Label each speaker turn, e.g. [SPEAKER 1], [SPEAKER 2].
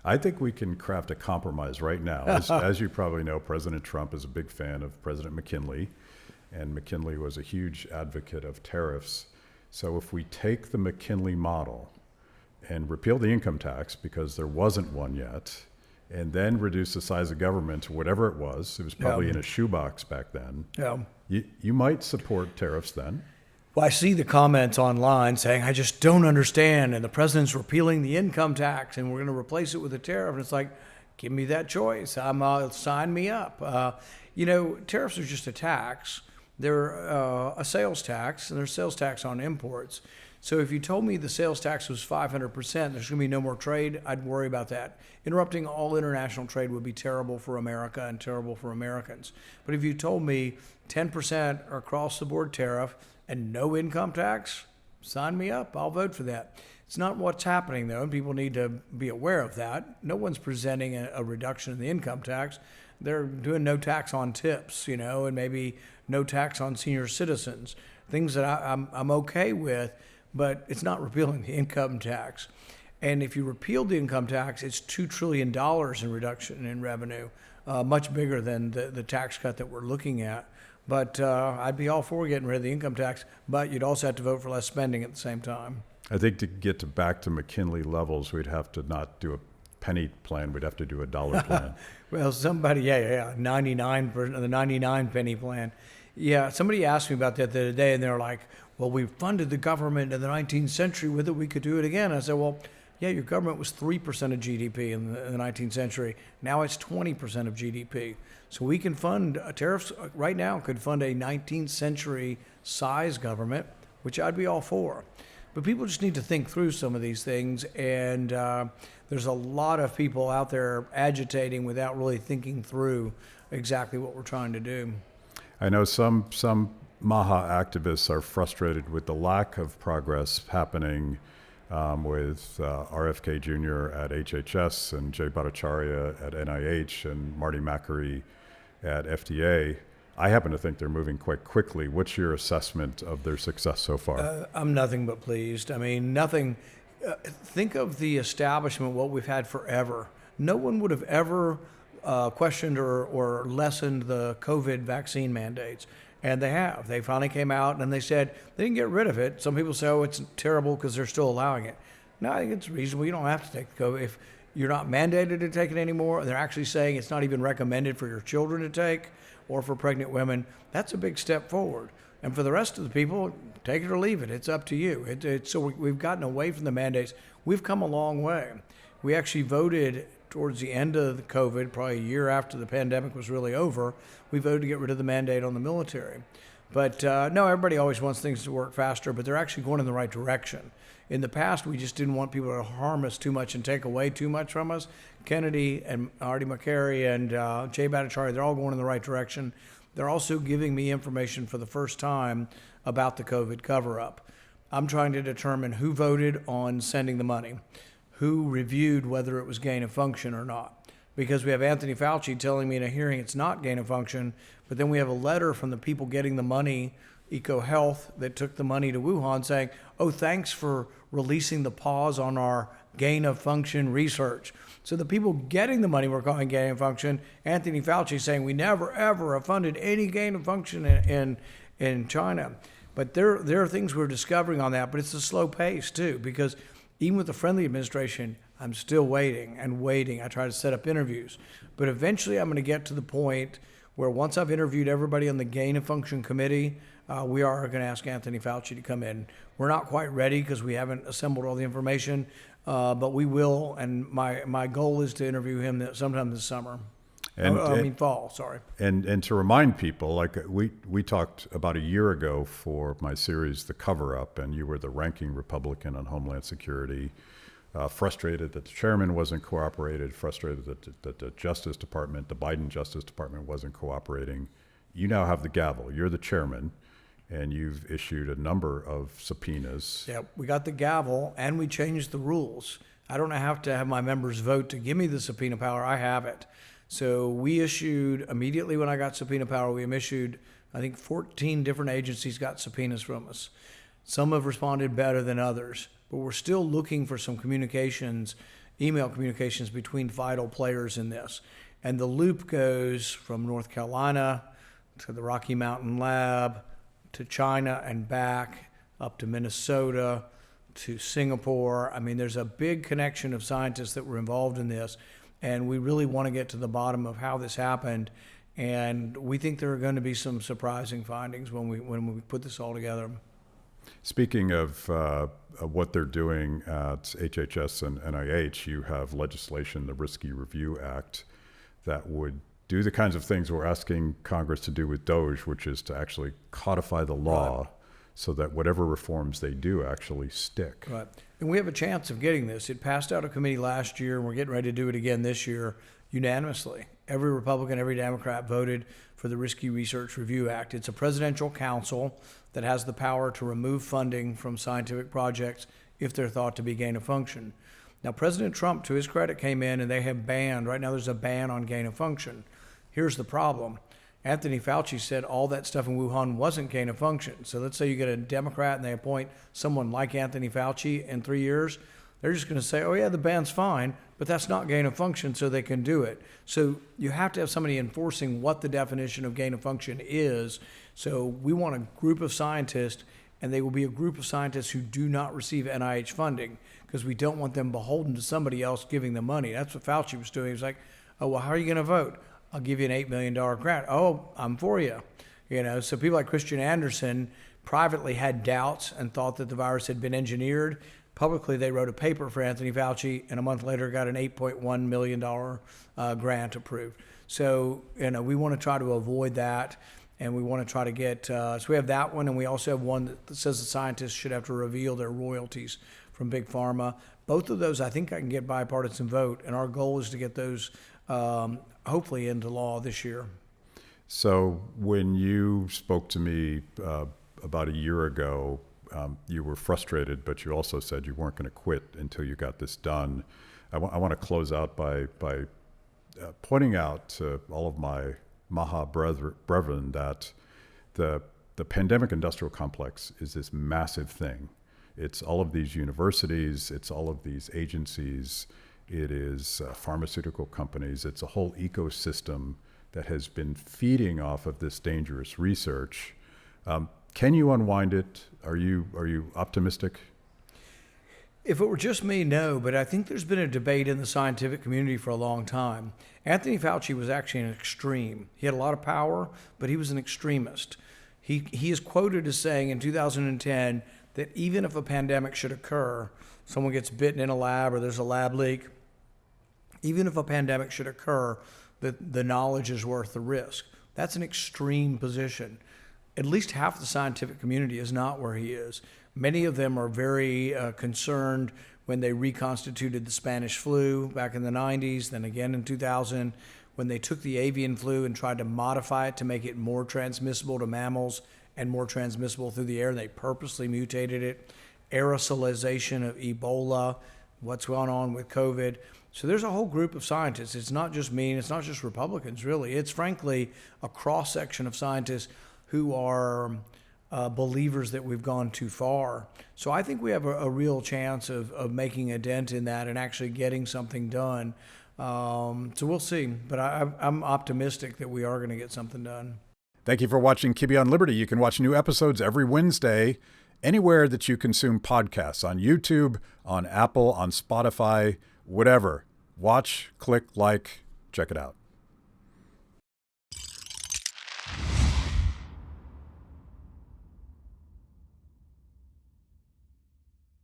[SPEAKER 1] I think we can craft a compromise right now. As you probably know, President Trump is a big fan of President McKinley, and McKinley was a huge advocate of tariffs. So if we take the McKinley model and repeal the income tax because there wasn't one yet, and then reduce the size of government to whatever it was probably in a shoebox back then.
[SPEAKER 2] Yeah.
[SPEAKER 1] You might support tariffs then.
[SPEAKER 2] Well, I see the comments online saying, I just don't understand, and the president's repealing the income tax, and we're going to replace it with a tariff. And it's like, give me that choice. Sign me up. Tariffs are just a tax. They're a sales tax, and they're sales tax on imports. So if you told me the sales tax was 500%, there's going to be no more trade, I'd worry about that. Interrupting all international trade would be terrible for America and terrible for Americans. But if you told me 10% across the board tariff and no income tax, sign me up. I'll vote for that. It's not what's happening, though, and people need to be aware of that. No one's presenting a reduction in the income tax. They're doing no tax on tips, and maybe no tax on senior citizens, things that I'm okay with, but it's not repealing the income tax. And if you repeal the income tax, it's $2 trillion in reduction in revenue, much bigger than the tax cut that we're looking at. But I'd be all for getting rid of the income tax, but you'd also have to vote for less spending at the same time.
[SPEAKER 1] I think to get back to McKinley levels, we'd have to not do a penny plan. We'd have to do a dollar plan.
[SPEAKER 2] Well, somebody, 99%, the 99 penny plan. Yeah, somebody asked me about that the other day, and they're like, well, we funded the government in the 19th century with it. We could do it again. I said, well, yeah, your government was 3% of GDP in the 19th century. Now it's 20% of GDP. So we can fund tariffs right now, could fund a 19th century size government, which I'd be all for. But people just need to think through some of these things. And there's a lot of people out there agitating without really thinking through exactly what we're trying to do.
[SPEAKER 1] I know some MAHA activists are frustrated with the lack of progress happening with RFK Jr. at HHS and Jay Bhattacharya at NIH and Marty Makary at FDA. I happen to think they're moving quite quickly. What's your assessment of their success so far?
[SPEAKER 2] I'm nothing but pleased. I mean, nothing. Think of the establishment, what we've had forever. No one would have ever questioned or lessened the COVID vaccine mandates. And they have. They finally came out and they said they didn't get rid of it. Some people say, oh, it's terrible because they're still allowing it. No, I think it's reasonable. You don't have to take the COVID. If you're not mandated to take it anymore, and they're actually saying it's not even recommended for your children to take or for pregnant women, that's a big step forward. And for the rest of the people, take it or leave it. It's up to you. So we've gotten away from the mandates. We've come a long way. We actually voted towards the end of the COVID, probably a year after the pandemic was really over, we voted to get rid of the mandate on the military. But no, everybody always wants things to work faster, but they're actually going in the right direction. In the past, we just didn't want people to harm us too much and take away too much from us. Kennedy and Marty Makary and Jay Bhattacharya, they're all going in the right direction. They're also giving me information for the first time about the COVID cover-up. I'm trying to determine who voted on sending the money, who reviewed whether it was gain of function or not. Because we have Anthony Fauci telling me in a hearing it's not gain of function, but then we have a letter from the people getting the money, EcoHealth, that took the money to Wuhan saying, oh, thanks for releasing the pause on our gain of function research. So the people getting the money were calling gain of function. Anthony Fauci saying we never, ever have funded any gain of function in China. But there are things we're discovering on that, but it's a slow pace too, because even with the friendly administration, I'm still waiting and waiting. I try to set up interviews. But eventually I'm going to get to the point where once I've interviewed everybody on the gain of function committee, we are going to ask Anthony Fauci to come in. We're not quite ready because we haven't assembled all the information, but we will. And my goal is to interview him sometime this summer. Fall, sorry.
[SPEAKER 1] And to remind people, like we talked about a year ago for my series, The Cover-Up, and you were the ranking Republican on Homeland Security, frustrated that the chairman wasn't cooperated, frustrated that the Justice Department, the Biden Justice Department wasn't cooperating. You now have the gavel. You're the chairman, and you've issued a number of subpoenas.
[SPEAKER 2] Yeah, we got the gavel, and we changed the rules. I don't have to have my members vote to give me the subpoena power. I have it. So we issued, immediately when I got subpoena power, we issued, I think 14 different agencies got subpoenas from us. Some have responded better than others, but we're still looking for some communications email communications between vital players in this. And the loop goes from North Carolina to the Rocky Mountain Lab to China and back up to Minnesota to Singapore. I mean, there's a big connection of scientists that were involved in this, and we really want to get to the bottom of how this happened. And we think there are going to be some surprising findings when we put this all together.
[SPEAKER 1] Speaking of what they're doing at HHS and NIH, you have legislation, the Risky Review Act, that would do the kinds of things we're asking Congress to do with DOGE, which is to actually codify the law
[SPEAKER 2] Right.
[SPEAKER 1] so that whatever reforms they do actually stick.
[SPEAKER 2] Right. And we have a chance of getting this. It passed out of committee last year, and we're getting ready to do it again this year unanimously. Every Republican, every Democrat voted for the Risky Research Review Act. It's a presidential council that has the power to remove funding from scientific projects if they're thought to be gain of function. Now, President Trump, to his credit, came in and they have banned, right now there's a ban on gain of function. Here's the problem. Anthony Fauci said all that stuff in Wuhan wasn't gain of function. So let's say you get a Democrat and they appoint someone like Anthony Fauci in 3 years. They're just going to say, oh yeah, the ban's fine, but that's not gain of function, so they can do it. So you have to have somebody enforcing what the definition of gain of function is. So we want a group of scientists, and they will be a group of scientists who do not receive NIH funding, because we don't want them beholden to somebody else giving them money. That's what Fauci was doing. He was like, oh, well, how are you going to vote? I'll give you an $8 million grant. Oh, I'm for you. So people like Christian Anderson privately had doubts and thought that the virus had been engineered. Publicly, they wrote a paper for Anthony Fauci, and a month later got an $8.1 million grant approved. So, we want to try to avoid that, and we want to try to get, so we have that one, and we also have one that says the scientists should have to reveal their royalties from Big Pharma. Both of those, I think I can get bipartisan vote, and our goal is to get those hopefully into law this year.
[SPEAKER 1] So when you spoke to me about a year ago, you were frustrated, but you also said you weren't going to quit until you got this done. I want to close out by pointing out to all of my Maha brethren that the pandemic industrial complex is this massive thing. It's all of these universities, it's all of these agencies, it is pharmaceutical companies, it's a whole ecosystem that has been feeding off of this dangerous research. Can you unwind it? Are you optimistic?
[SPEAKER 2] If it were just me, no, but I think there's been a debate in the scientific community for a long time. Anthony Fauci was actually an extreme. He had a lot of power, but he was an extremist. He is quoted as saying in 2010 that even if a pandemic should occur, someone gets bitten in a lab or there's a lab leak, even if a pandemic should occur, the knowledge is worth the risk. That's an extreme position. At least half the scientific community is not where he is. Many of them are very concerned when they reconstituted the Spanish flu back in the 90s, then again in 2000, when they took the avian flu and tried to modify it to make it more transmissible to mammals and more transmissible through the air, and they purposely mutated it. Aerosolization of Ebola, what's going on with COVID. So there's a whole group of scientists. It's not just me, and it's not just Republicans, really. It's frankly a cross-section of scientists who are believers that we've gone too far. So I think we have a real chance of making a dent in that and actually getting something done. So we'll see. But I'm optimistic that we are going to get something done.
[SPEAKER 1] Thank you for watching Kibbe on Liberty. You can watch new episodes every Wednesday, anywhere that you consume podcasts, on YouTube, on Apple, on Spotify, whatever. Watch, click, like, check it out.